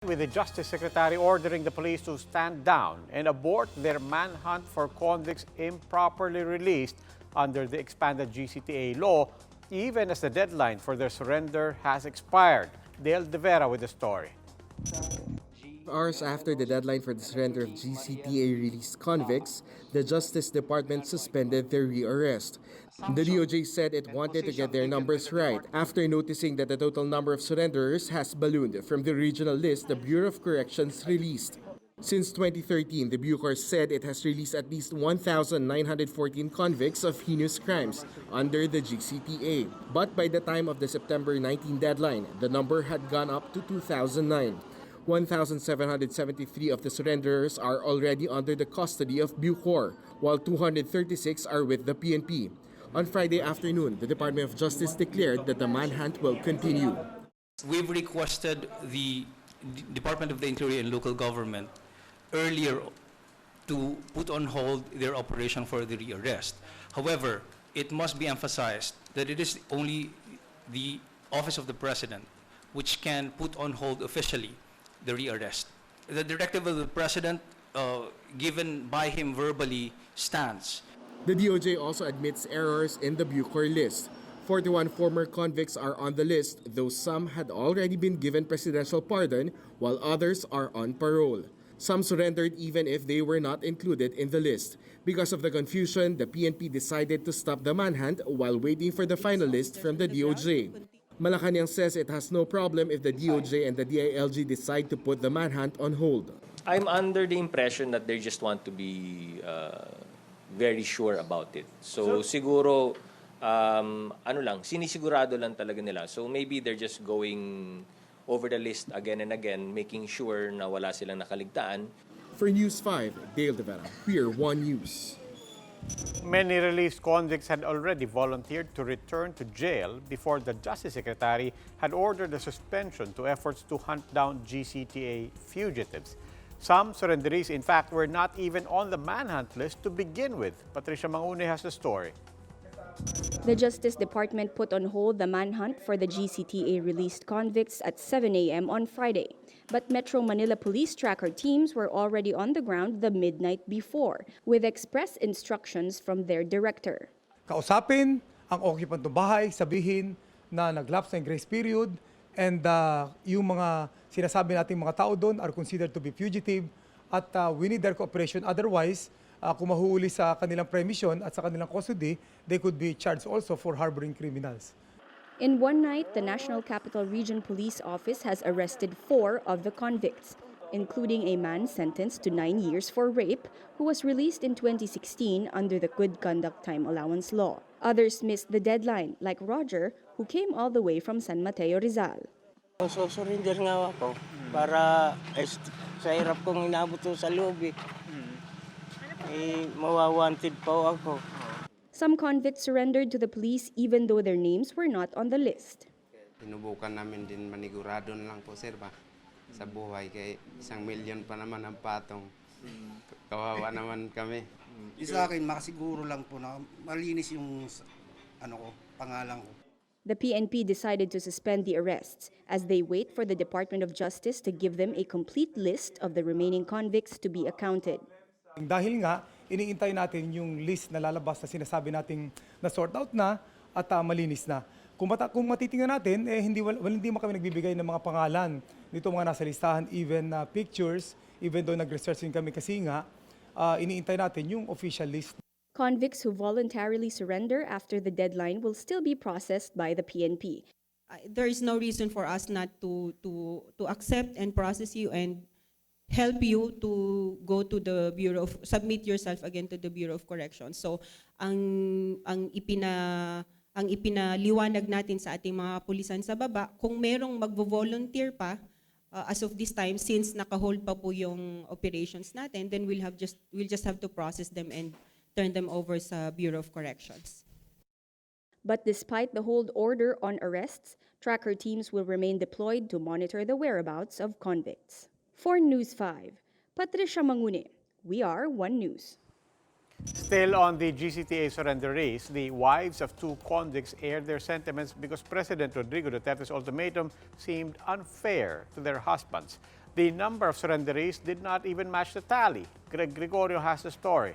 With the Justice Secretary ordering the police to stand down and abort their manhunt for convicts improperly released under the expanded GCTA law, even as the deadline for their surrender has expired. Dale De Vera with the story. Hours after the deadline for the surrender of GCTA-released convicts, the Justice Department suspended their rearrest. The DOJ said it wanted to get their numbers right after noticing that the total number of surrenderers has ballooned from the original list the Bureau of Corrections released. Since 2013, the Bucor said it has released at least 1,914 convicts of heinous crimes under the GCTA. But by the time of the September 19 deadline, the number had gone up to 2,009. 1,773 of the surrenderers are already under the custody of Bucor, while 236 are with the PNP. On Friday afternoon, the Department of Justice declared that the manhunt will continue. We've requested the Department of the Interior and Local Government earlier to put on hold their operation for the rearrest. However, it must be emphasized that it is only the Office of the President which can put on hold officially the rearrest. The directive of the President given by him verbally stands. The DOJ also admits errors in the Bucor list. 41 former convicts are on the list, though some had already been given presidential pardon, while others are on parole. Some surrendered even if they were not included in the list. Because of the confusion, the PNP decided to stop the manhunt while waiting for the final list from the DOJ. Malacanang says it has no problem if the DOJ and the DILG decide to put the manhunt on hold. I'm under the impression that they just want to be very sure about it. So siguro, sinisigurado lang talaga nila. So maybe they're just going over the list again and again, making sure na wala silang nakaligtaan. For News 5, Dale De Vera, Pier 1 News. Many released convicts had already volunteered to return to jail before the Justice Secretary had ordered a suspension to efforts to hunt down GCTA fugitives. Some surrenderies, in fact, were not even on the manhunt list to begin with. Patricia Mangune has the story. The Justice Department put on hold the manhunt for the GCTA-released convicts at 7 a.m. on Friday. But Metro Manila police tracker teams were already on the ground the midnight before, with express instructions from their director. Kausapin ang occupant ng bahay, sabihin na nag-lapse ng grace period, and yung mga sinasabi nating mga tao doon are considered to be fugitive, at we need their cooperation. Otherwise, kung mahuhuli sa kanilang premission at sa kanilang custody, they could be charged also for harboring criminals. In one night, the National Capital Region Police Office has arrested 4 of the convicts, including a man sentenced to 9 years for rape who was released in 2016 under the Good Conduct Time Allowance Law. Others missed the deadline, like Roger, who came all the way from San Mateo, Rizal. So, surrender nga ako para sa hirap kong inabot sa loob mawawanted pa ako. Some convicts surrendered to the police even though their names were not on the list. Sinubukan namin din manigurado na lang po, sir, ba? Sa buhay, kay 1 milyon pa naman ang patong. Kawawa naman kami. Sa akin, makasiguro lang po na malinis yung pangalan ko. The PNP decided to suspend the arrests as they wait for the Department of Justice to give them a complete list of the remaining convicts to be accounted. Dahil nga, iniintay natin yung list na lalabas na sinasabi nating na-sort out na at malinis na. Kung matitingnan natin, hindi mo kami nagbibigay ng mga pangalan nito mga nasa listahan, even pictures, even though nag-research din kami kasi nga, iniintay natin yung official list. Convicts who voluntarily surrender after the deadline will still be processed by the PNP. There is no reason for us not to accept and process you and help you to go to the Bureau of, submit yourself again to the Bureau of Corrections. So, ang ipinaliwanag natin sa ating mga pulisan sa baba, kung merong magvo-volunteer pa, as of this time, since naka-hold pa po yung operations natin, then we'll just have to process them and turn them over sa Bureau of Corrections. But despite the hold order on arrests, tracker teams will remain deployed to monitor the whereabouts of convicts. For News 5, Patricia Mangune, we are One News. Still on the GCTA surrenderies, the wives of 2 convicts aired their sentiments because President Rodrigo Duterte's ultimatum seemed unfair to their husbands. The number of surrenderies did not even match the tally. Greg Gregorio has the story.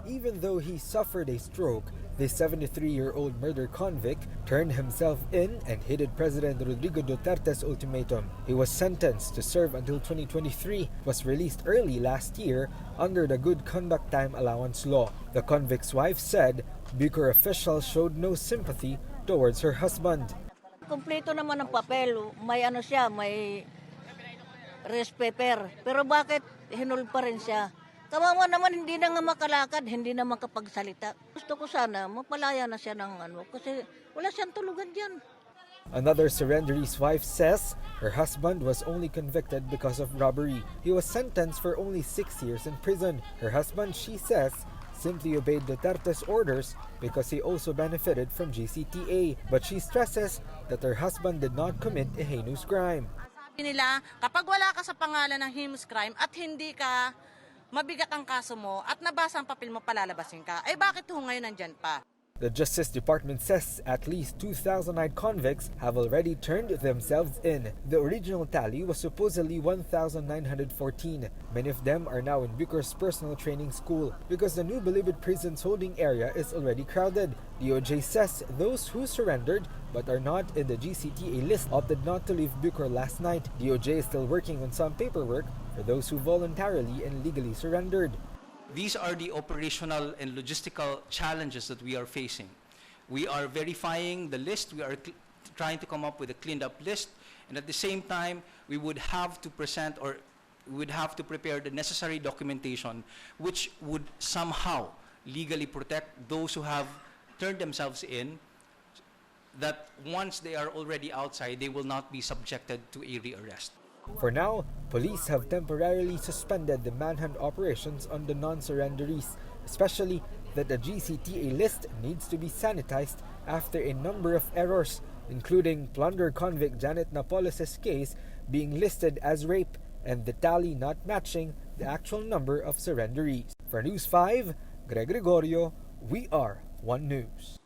Even though he suffered a stroke, the 73-year-old murder convict turned himself in and heeded President Rodrigo Duterte's ultimatum. He was sentenced to serve until 2023, was released early last year under the Good Conduct Time Allowance law. The convict's wife said Bucor officials showed no sympathy towards her husband. Kompleto naman ang papel, may ano siya, may rest paper. Pero bakit hinul pa rin siya? Kawawa naman, hindi na nga makalakad, hindi na makapagsalita. Gusto ko sana, mapalaya na siya ng ano, kasi wala siyang tulugan dyan. Another surrenderee's wife says her husband was only convicted because of robbery. He was sentenced for only 6 years in prison. Her husband, she says, simply obeyed Duterte's orders because he also benefited from GCTA. But she stresses that her husband did not commit a heinous crime. Sabi nila, kapag wala ka sa pangalan ng heinous crime at hindi ka mabigat ang kaso mo at nabasa ang papel mo, palalabasin ka. Eh bakit ho ngayon nandyan pa? The Justice Department says at least 2,009 convicts have already turned themselves in. The original tally was supposedly 1,914. Many of them are now in Bucor's personal training school because the new Bilibid prison's holding area is already crowded. DOJ says those who surrendered but are not in the GCTA list opted not to leave Bucor last night. DOJ is still working on some paperwork for those who voluntarily and legally surrendered. These are the operational and logistical challenges that we are facing. We are verifying the list. We are trying to come up with a cleaned up list. And at the same time, we would have to present or we would have to prepare the necessary documentation which would somehow legally protect those who have turned themselves in, that once they are already outside, they will not be subjected to a rearrest. For now, police have temporarily suspended the manhunt operations on the non-surrenderees, especially that the GCTA list needs to be sanitized after a number of errors, including plunder convict Janet Napoles' case being listed as rape and the tally not matching the actual number of surrenderees. For News 5, Greg Gregorio, we are One News.